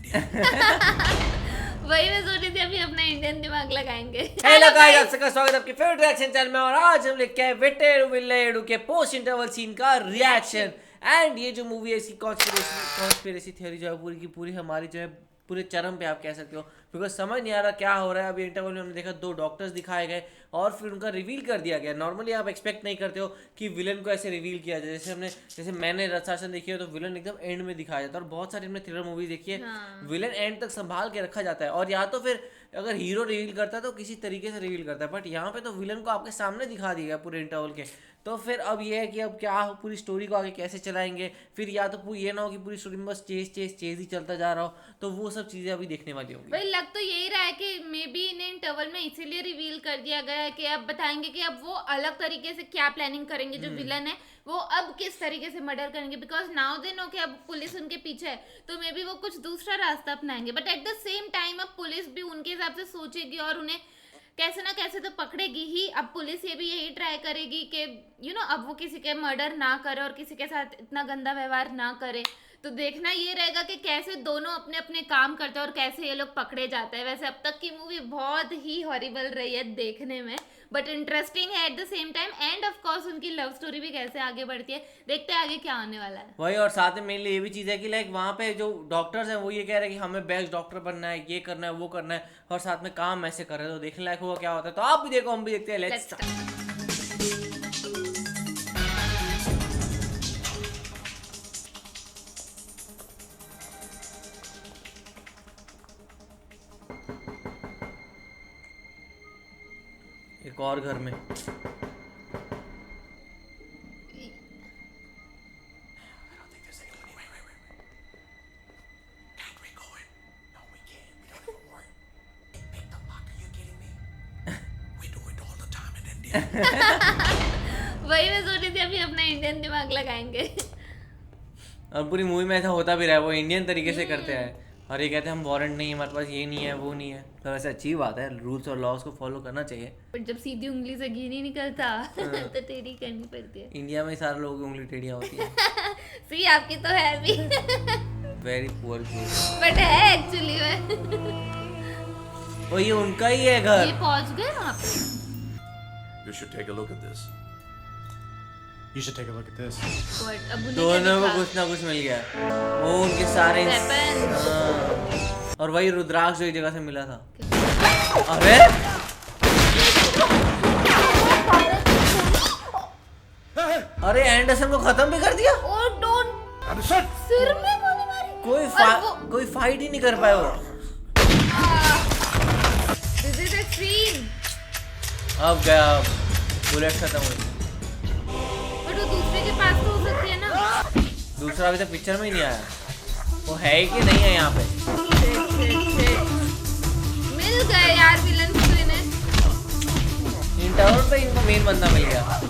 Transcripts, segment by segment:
वही मैं सोच रही थी, अभी अपना इंडियन दिमाग लगाएंगे। हेलो गाइस, आप सबका स्वागत है आपके फेवरेट रिएक्शन चैनल में। और आज हम लेके आए वेटेरु विल्लेडु के पोस्ट इंटरवल सीन का रिएक्शन। एंड ये जो मूवी है इसकी कॉन्स्पिरेसी थ्योरी जो है पूरी की पूरी हमारी जो है पूरे चरम पे आप कह सकते हो, बिकॉज समझ नहीं आ रहा क्या हो रहा है। अभी इंटरवल में हमने देखा 2 डॉक्टर्स दिखाए गए और फिर उनका रिवील कर दिया गया। नॉर्मली आप एक्सपेक्ट नहीं करते हो कि विलन को ऐसे रिवील किया जाए। जैसे मैंने रत्सासन देखी है तो विलन एकदम एंड में दिखाया जाता है, और बहुत सारी हमने थ्रिलर मूवी देखी है विलन एंड तक संभाल के रखा जाता है। और या तो फिर अगर हीरो रिवील करता है तो किसी तरीके से रिवील करता है, बट यहाँ पे तो विलन को आपके सामने दिखा दिया गया पूरे इंटरवल के। तो फिर अब ये है कि अब क्या पूरी स्टोरी को आगे कैसे चलाएंगे। फिर या तो ये ना हो कि पूरी स्टोरी में बस चेज ही चलता जा रहा हो, तो वो सब चीजें अभी देखने वाली होंगी। भाई लग तो यही रहा है कि मे बी इन्हें इंटरवल में इसीलिए रिवील कर दिया गया है कि अब बताएंगे कि अब वो अलग तरीके से क्या प्लानिंग करेंगे। जो विलन है वो अब किस तरीके से मर्डर करेंगे, बिकॉज नाउ दे नो कि अब पुलिस उनके पीछे है, तो मे बी वो कुछ दूसरा रास्ता अपनाएंगे। But at the same time अब पुलिस भी उनके हिसाब से सोचेगी और उन्हें कैसे ना कैसे तो पकड़ेगी ही। अब पुलिस ये भी यही ट्राई करेगी कि अब वो किसी के मर्डर ना करे और किसी के साथ इतना गंदा व्यवहार ना करे। तो देखना ये रहेगा कि कैसे दोनों अपने अपने काम करते हैं और कैसे ये लोग पकड़े जाते हैं। वैसे अब तक की मूवी बहुत ही हॉरिबल रही है देखने में, बट इंटरेस्टिंग है at the same time. End of course उनकी लव स्टोरी भी कैसे आगे बढ़ती है, देखते हैं आगे क्या होने वाला है। वही, और साथ में मेनली ये भी चीज़ है कि लाइक वहाँ पे जो डॉक्टर्स हैं वो ये कह रहे हैं कि हमें बेस्ट डॉक्टर बनना है, ये करना है, वो करना है, और साथ में काम ऐसे कर रहे हैं। तो देखने लायक होगा क्या होता है। तो आप भी देखो, हम भी देखते हैं। Let's start. एक और घर में वही मैं सोच रही थी, अभी अपना इंडियन दिमाग लगाएंगे। और पूरी मूवी में ऐसा होता भी रहा है, वो इंडियन तरीके से करते हैं। और ये कहते हैं हम वारंट नहीं है हमारे पास, ये नहीं है, वो नहीं है। तो वैसे अच्छी बात है, रूल्स और लॉज को फॉलो करना चाहिए। बट जब सीधी उंगली से घी नहीं निकलता तो टेढ़ी करनी पड़ती है। इंडिया में सारे लोगों की उंगली टेढ़ियाँ होती है। सी आपकी तो है भी। Very poor people. बट है एक्चुअली में। वो ये उनका ही है घर। ये पहुंच गए वहाँ पे। You should take a look at this. You should take a look at this. But अब उन्हें दोनों क्या को कुछ ना कुछ मिल गया। वो उनके सारे Weapons. हाँ। और वही रुद्राक्ष जो एक जगह से मिला था। अरे अरे एंडरसन को खत्म भी कर दिया। Oh, don't. सिर में गोली मारी। कोई फाइट ही नहीं कर पाया वो। This is extreme. अब गया, बुलेट खत्म हुई। बट वो दूसरे के पास तो हो सकती है ना। दूसरा अभी तक पिक्चर में ही नहीं आया। वो है कि नहीं है यहाँ पे? मिल गए यार विलन को इन्हें। इंटरवल पे इनको मेन बंदा मिल गया।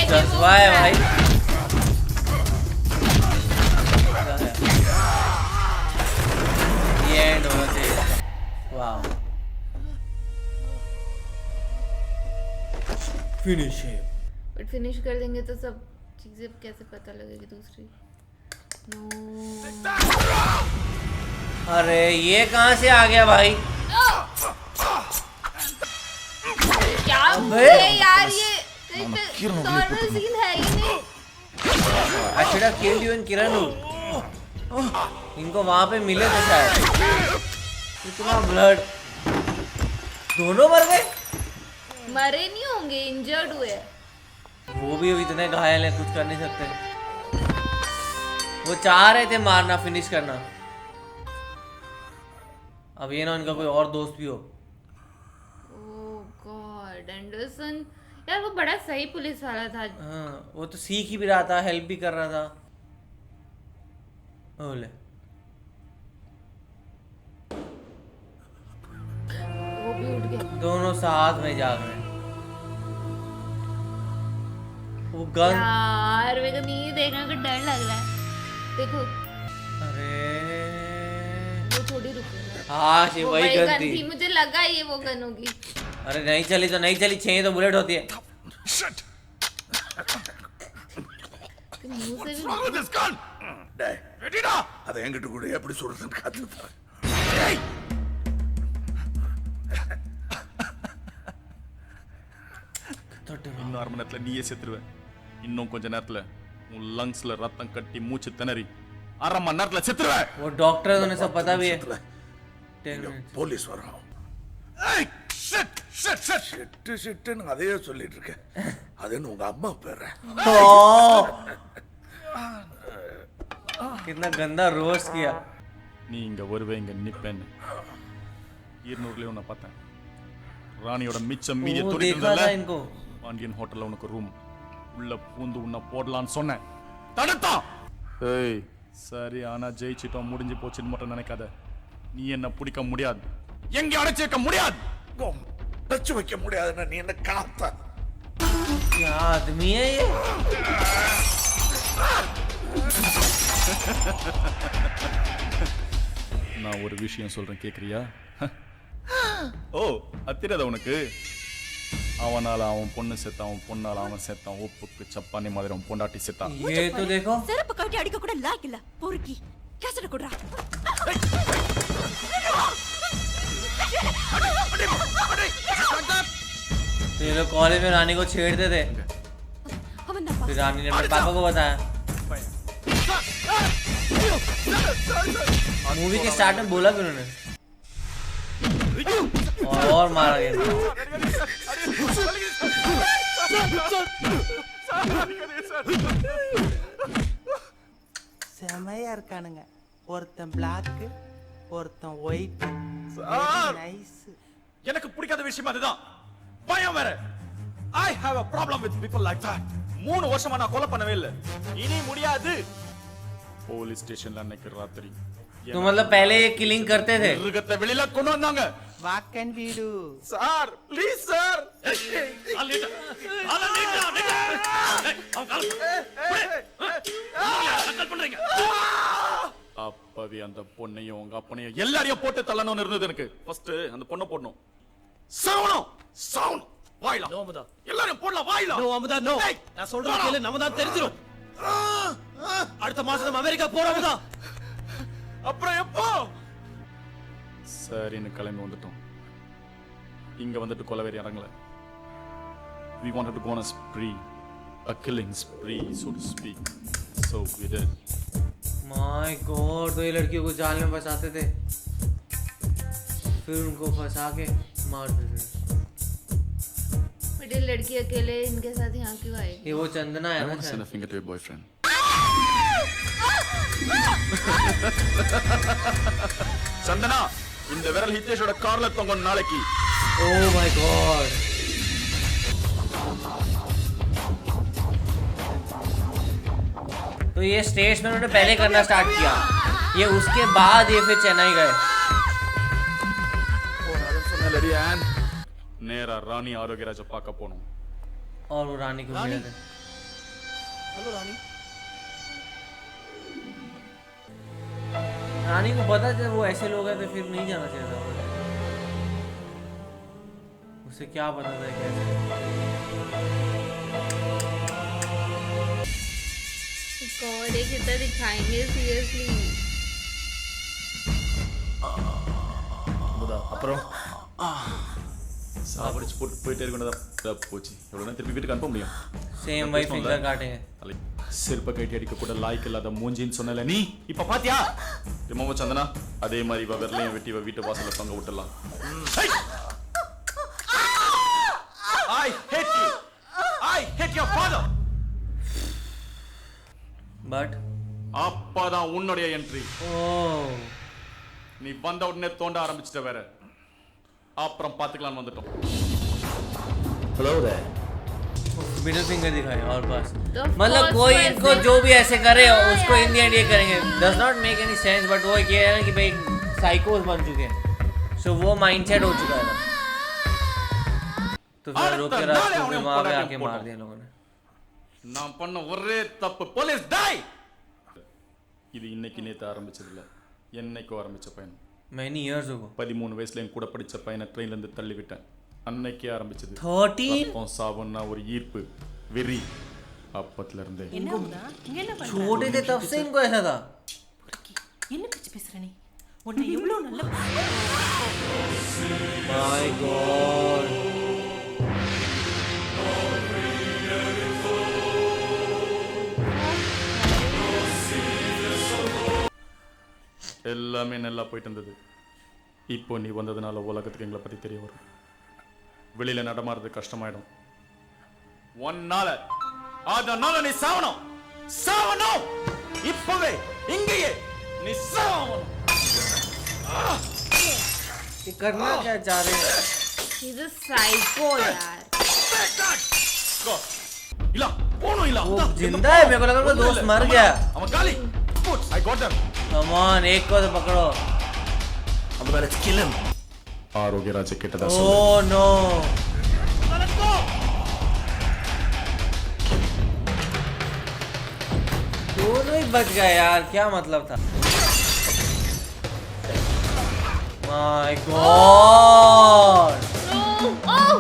जज्बा है भाई। ये एंड होना चाहिए। वाह, फिनिश है। बट फिनिश कर देंगे तो सब चीजें कैसे पता लगेगी दूसरी। अरे ये कहाँ से आ गया भाई? क्या है यार, ये नॉर्मल सीन है ही नहीं। I should have killed you in Kiranu. इनको वहाँ पे मिले तो शायद। इतना ब्लड, दोनों मर गए। मरे नहीं होंगे, इंजर्ड हुए। वो भी अब इतने घायल हैं, कुछ कर नहीं सकते। वो चाह रहे थे मारना, फिनिश करना। अब ये ना उनका कोई और दोस्त भी हो। ओह गॉड, एंडरसन यार वो बड़ा सही पुलिस वाला था। हाँ, वो तो सीख ही भी रहा था, हेल्प भी कर रहा था। ओले, वो भी उठ गया। दोनों साथ में जाग रहे हैं। वो गन, यार मेरे को नहीं देखने को डर लग रहा है। देखो अरे वो थोड़ी रुकेगा। हाँ, ये वो वही गन गन थी। थी, मुझे लगा ये वो गन होगी। अरे नहीं चली तो नहीं चली, 6 तो बुलेट होती है। Shit! मुंह से What's भी wrong with this gun? டேய் வெட்டிடா. அதை என்கிட்ட கூட எப்படி சொல்றதுன்னு காத்துட்டேன். டேய். இன்னும் 1/2 மணி நேரத்துல நீயே செத்துருவ. இன்னும் கொஞ்ச நேரத்துல உன் லங்ஸ்ல ரத்தம் கட்டி மூச்சு திணறி 1/2 மணி நேரத்துல செத்துருவ. वो डॉक्टर है, उन्हें सब पता भी है। 10 minutes। போலீஸ் வரோம். ஏய் ஷிட் ஷிட் ஷிட் ஷிட் ஷிட்னு அதையே சொல்லிட்டு இருக்க. அதுன்னு உங்க அம்மா பேரு. कितना गंदा रोस्ट किया। நீ இங்க வருவே இங்க நிப்பேன்னு 200 உன்னை பார்த்தேன். ராணியோட மிச்சம் மீதிய वो துடிட்டு देखा था இருந்தல. इनको। பாண்டியன் ஹோட்டல்ல உனக்கு ரூம் உள்ள பூந்து உன்னை போடலான்னு சொன்னேன். தடுத்தான். ஏய் சரி, ஆனா ஜெயிச்சிட்டோம், முடிஞ்சு போச்சுன்னு மட்டும் நினைக்காத. நீ என்ன பிடிக்க முடியாது, எங்க அடைச்சு வைக்க முடியாது. டச் வைக்க முடியாதுன்னா நீ என்ன காத்தா? क्या आदमी है ये? நான் ஒரு விஷயம் சொல்றேன், கேக்குறியா? ஓ அத்திரத உனக்கு. அவனால அவன் பொண்ணு செத்தான், அவன் பொண்ணால அவன் செத்தான், உப்புக்கு சப்பானி மாதிரி அவன் பொண்டாட்டி செத்தான். ये तो देखो। செருப்பு கட்டி அடிக்க கூட லாய்க்கு இல்ல பொறுக்கி கேசட குடுறா. तो ये लोग कॉलेज में रानी को छेड़ते थे, அவன் தான் फिर रानी ने अपने पापा को बताया। मूवी के स्टार्ट में बोला भी उन्होंने, और मारा गया। செமையா இருக்கானுங்க. ஒருத்தன் பிளாக், ஒருத்தன் ஒயிட். நைஸ். எனக்கு பிடிக்காத விஷயம் அதுதான். பயம் வேற. I have a problem with people like that. 3 வருஷமா நான் கொலை பண்ணவே இல்ல. இனி முடியாது. போலீஸ் ஸ்டேஷன்ல அன்னைக்கு ராத்திரி तो मतलब पहले ये किलिंग करते थे। மிருகத்தை வெளியில கொண்டு வந்தாங்க. வாக்கன் வீடு. Sir please sir. அப்பவே அந்த பொண்ணையும் உங்க அப்பனையும் எல்லாரையும் போட்டு தள்ளணும்னு இருந்தது எனக்கு. ஃபர்ஸ்ட் அந்த பொண்ணை போடணும். சவுணும் சவுண்ட் வாயிலா எல்லாரும் போடலாம் வாயிலா. நோ அமுதா நோ, நான் சொல்றது கேளு. நம்ம தான் தெரிஞ்சிரும். அடுத்த மாசம் நம்ம அமெரிக்கா போறோம் தான். அப்புறம் எப்போ? சரின்னு கிளம்பி வந்துட்டோம். இங்க வந்துட்டு கொலவெறி இறங்கல. We wanted to go on a spree, a killing spree, so to speak. So we did. My God, तो ये लड़कियों को जाल में फंसाते थे, फिर उनको फंसा के मार देते थे। बट ये लड़की अकेले इनके साथ यहाँ क्यों आएगी? ये वो चंदना है I ना want to send a शायद। finger to your boyfriend. Santhana, இந்த விரல் ஹிதேஷோட கார்ல தொங்கும் நாளைக்கு. Oh my God. तो ये स्टेज में उन्होंने पहले करना स्टार्ट किया, ये उसके बाद ये फिर चेन्नई गए। சொன்னலடி ஆன். நேரா ராணி ஆரோக்கியராஜ பார்க்க போனோம். और वो रानी को मिले थे। हेलो रानी। रानी को पता जब वो ऐसे लोग हैं तो फिर नहीं जाना चाहिए था। उसे क्या पता था कैसे। गॉड, ये कितना दिखाएंगे सीरियसली। அப்புறம் சாப்பிடுச்சு போட்டு போயிட்டே இருக்கணும் போச்சு. எவ்வளோ திருப்பி வீட்டுக்கு அனுப்ப முடியும்? सेम वही फिंगर काटेंगे। செருப்ப கட்டி அடிக்க கூட லாய்க்கு இல்லாத மூஞ்சின்னு சொன்னல நீ. இப்ப பாத்தியா? ரிமோவ சந்தனா அதே மாதிரி இவ விரலையும் வெட்டி இவ வீட்டு வாசல்ல தொங்க விட்டுலாம். I hate you. I hate your father. But அப்பதான் உன்னுடைய என்ட்ரி. ओह, நீ வந்த உடனே தோண்ட ஆரம்பிச்சிட்ட வேற. அப்புறம் பாத்துக்கலாம் வந்துட்டோம். Hello there. मिडिल फिंगर दिखाए और बस। तो मतलब first कोई person- इनको जो भी ऐसे करे उसको इन दी एंड ये करेंगे। Does not make any sense, but वो ये है ना कि भाई साइकोस बन चुके हैं, सो वो माइंडसेट हो चुका है। तो फिर रोक के रात को वहां पे आके मार दिया लोगों ने। நான் பண்ண ஒரே தப்பு போலீஸ் டை. இது இன்னைக்கு நேத்து ஆரம்பிச்சது இல்ல, என்னைக்கோ ஆரம்பிச்ச பையன். Many years ago। 13 வயசுல என் கூட படிச்ச பையனை ட்ரெயின்ல இருந்து தள்ளி விட்டேன். அன்னைக்கே ஆரம்பிச்சது 13 ரத்தம் சாவுன்னா ஒரு ஈர்ப்பு வெறி அப்பத்துல இருந்தே என்ன உதா இங்க என்ன பண்ற छोटे थे तब से इनको ऐसा था என்ன பேச்சு பேசுற நீ உன்னை எவ்வளவு நல்ல माय गॉड எல்லாமே நல்லா போயிட்டு இருந்தது இப்போ நீ வந்ததுனால உலகத்துக்கு எங்களை பத்தி தெரிய வரும் வெளியில நடமாடுறது கஷ்டமாயிடும் ஒன்னால அதனால நீ சாவணும் சாவணும் இப்பவே இங்கேயே நீ சாவணும் ये करना क्या चाह रहे हैं He's a psycho यार. இல்ல போணும் இல்ல वो जिंदा है मेरे को लगा उसका दोस्त मर गया அவன் காலி I got them come on एक को तो पकड़ो I'm gonna kill him Arokiyaraj கிட்டதா ओह சொல்லு नो दोनों ही बच गए यार क्या मतलब था माय गॉड No. Oh.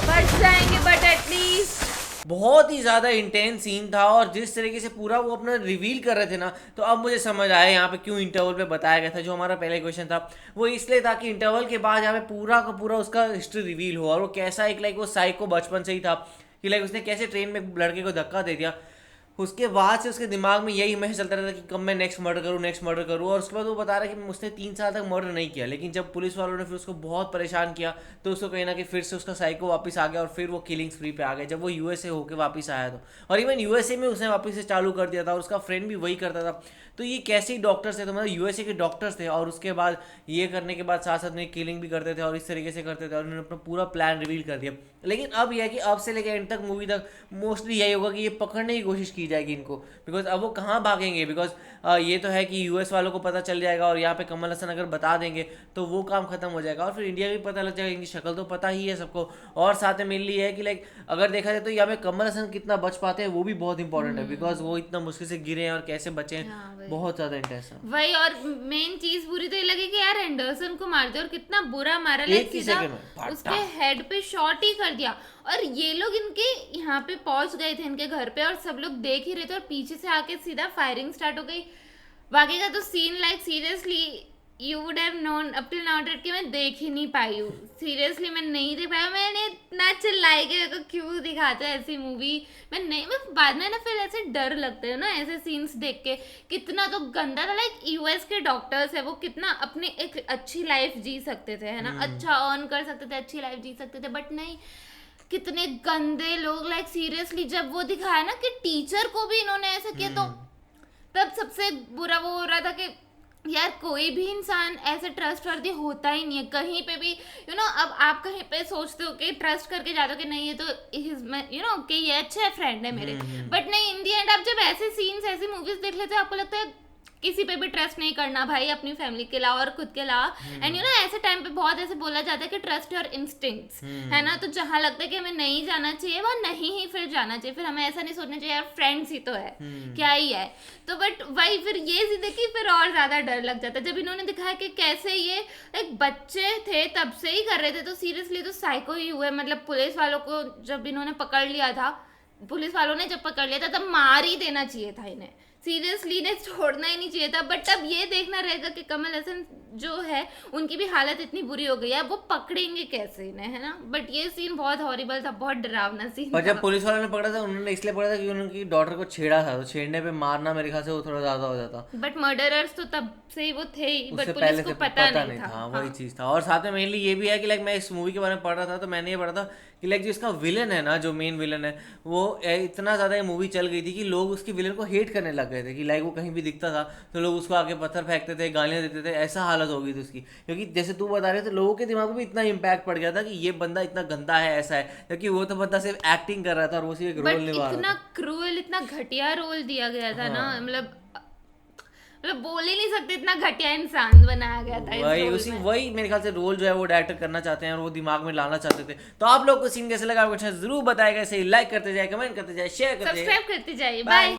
बच जाएंगे but at least. बहुत ही ज्यादा इंटेंस सीन था और जिस तरीके से पूरा वो अपना रिवील कर रहे थे ना तो अब मुझे समझ आया यहाँ पे क्यों इंटरवल पे बताया गया था जो हमारा पहला क्वेश्चन था वो इसलिए था कि इंटरवल के बाद यहाँ पे पूरा का पूरा उसका हिस्ट्री रिवील हुआ और वो कैसा एक लाइक वो साइको बचपन से ही था कि लाइक उसने कैसे ट्रेन में लड़के को धक्का दे दिया उसके बाद से उसके दिमाग में यही मैसेज चलता रहता कि कब मैं नेक्स्ट मर्डर करूँ और उसके बाद वो बता रहा है कि उसने 3 साल तक मर्डर नहीं किया लेकिन जब पुलिस वालों ने फिर उसको बहुत परेशान किया तो उसको कहीं ना कहीं फिर से उसका साइको वापस आ गया और फिर वो किलिंग स्प्री पे आ गया जब वो यूएसए होके वापस आया तो और इवन यूएसए में उसने वापस से चालू कर दिया था और उसका फ्रेंड भी वही करता था तो ये कैसे ही डॉक्टर्स थे तो मतलब यूएसए के डॉक्टर्स थे और उसके बाद ये करने के बाद साथ साथ में किलिंग भी करते थे और इस तरीके से करते थे और उन्होंने अपना पूरा प्लान रिवील कर दिया लेकिन अब यह है कि अब से लेकर एंड तक मूवी तक मोस्टली यही होगा कि ये पकड़ने की कोशिश की जाएगी इनको बिकॉज अब वो कहाँ भागेंगे बिकॉज ये तो है कि यूएस वालों को पता चल जाएगा और यहाँ पे कमल हसन अगर बता देंगे तो वो काम खत्म हो जाएगा और फिर इंडिया भी पता लग जाएगा इनकी शक्ल तो पता ही है सबको और साथ में मेनली ये है कि लाइक अगर देखा जाए तो यहाँ पे कमल हसन कितना बच पाते हैं वो भी बहुत इंपॉर्टेंट है बिकॉज वो इतना मुश्किल से गिरे हैं और कैसे बचे हैं हाँ, वही। बहुत ज्यादा इंटरेस्ट है वही और मेन चीज पूरी तो ये लगी कि यार एंडरसन को मार दिया और कितना बुरा मारा एक लाइक ही सीधा सेकंड में, फटा। उसके हेड पे शॉट ही कर दिया और ये लोग इनके यहाँ पे पहुंच गए थे इनके घर पे और सब लोग देख ही रहे थे और पीछे से आके सीधा फायरिंग स्टार्ट हो गई बाकी का तो scene like seriously you would have known up till now that कि मैं देख ही नहीं पाई हूँ सीरियसली मैं नहीं देख पाया मैंने इतना चिल्लाई कि मेरे को क्यों दिखाते हैं ऐसी मूवी मैं बाद में ना फिर ऐसे डर लगते हैं ना ऐसे सीन्स देख के कितना तो गंदा था लाइक यूएस के डॉक्टर्स है वो कितना अपनी एक अच्छी लाइफ जी सकते थे है ना अच्छा अर्न कर सकते थे अच्छी लाइफ जी सकते थे बट नहीं कितने गंदे लोग लाइक सीरियसली जब वो दिखाया ना कि टीचर को भी इन्होंने ऐसे किया तो तब सबसे बुरा वो हो रहा था कि यार कोई भी इंसान ऐसे ट्रस्टवर्दी होता ही नहीं है कहीं पे भी यू नो अब आप कहीं पे सोचते हो कि ट्रस्ट करके जाते हो कि नहीं ये तो यू नो कि ये अच्छा फ्रेंड है मेरे बट नहीं इन दी एंड आप जब ऐसे सीन्स ऐसी मूवीज देख लेते हो आपको लगता है किसी पे भी ट्रस्ट नहीं करना भाई अपनी फैमिली के अलावा और खुद के अलावा एंड यू नो ऐसे टाइम पे बहुत ऐसे बोला जाता है कि ट्रस्ट योर इंस्टिंक्ट्स है ना तो जहाँ लगता है कि हमें नहीं जाना चाहिए वहाँ नहीं ही फिर जाना चाहिए फिर हमें ऐसा नहीं सोचना चाहिए यार फ्रेंड्स ही तो है क्या ही है तो बट वही फिर ये चीज देखी फिर और ज्यादा डर लग जाता है जब इन्होंने दिखाया कि कैसे ये एक बच्चे थे तब से ही कर रहे थे तो सीरियसली तो साइको ही हुए मतलब पुलिस वालों को जब इन्होंने पकड़ लिया था पुलिस वालों ने जब पकड़ लिया था तब मार ही देना चाहिए था इन्हें सीरियसली ने छोड़ना ही नहीं चाहिए था बट अब ये देखना रहेगा कि कमल हसन जो है उनकी भी हालत इतनी बुरी हो गई है वो पकड़ेंगे कैसे इन्हें है ना बट ये सीन बहुत हॉरिबल था बहुत डरावना सीन और जब पुलिस वालों ने पकड़ा था उन्होंने इसलिए पकड़ा था कि उनकी डॉटर को छेड़ा था तो छेड़ने पे मारना मेरे ख्याल से वो थोड़ा ज्यादा हो जाता बट मर्डरर्स तो तब से ही वो थे ही उससे बट पहले पुलिस से को पता नहीं था हाँ वही चीज था और साथ में मेनली ये भी है कि लाइक मैं इस मूवी के बारे में पढ़ रहा था तो मैंने ये पढ़ा था कि लाइक जो इसका विलन है ना जो मेन विलन है वो इतना ज्यादा ये मूवी चल गई थी कि लोग उसके विलन को हेट करने लग गए थे कि लाइक वो कहीं भी दिखता था तो लोग उसको आके पत्थर फेंकते थे गालियां देते थे ऐसा हालत हो गई थी उसकी क्योंकि जैसे तू बता रहे थे लोगों के दिमाग में भी इतना इम्पैक्ट पड़ गया था कि ये बंदा इतना गंदा है ऐसा है क्योंकि वो तो बंदा सिर्फ एक्टिंग कर रहा था और वो सिर्फ एक रोल बट निभा रहा इतना था क्रूअल इतना घटिया रोल दिया गया था ना मतलब बोल ही नहीं सकते इतना घटिया इंसान बनाया गया था इस वही रोल उसी में। वही मेरे ख्याल से रोल जो है वो डायरेक्टर करना चाहते हैं और वो दिमाग में लाना चाहते थे तो आप लोग को सीन कैसे लगा कुछ जरूर बताएगा इसे लाइक करते जाए कमेंट करते जाए शेयर करते जाए सब्सक्राइब करते जाइए Bye. बाय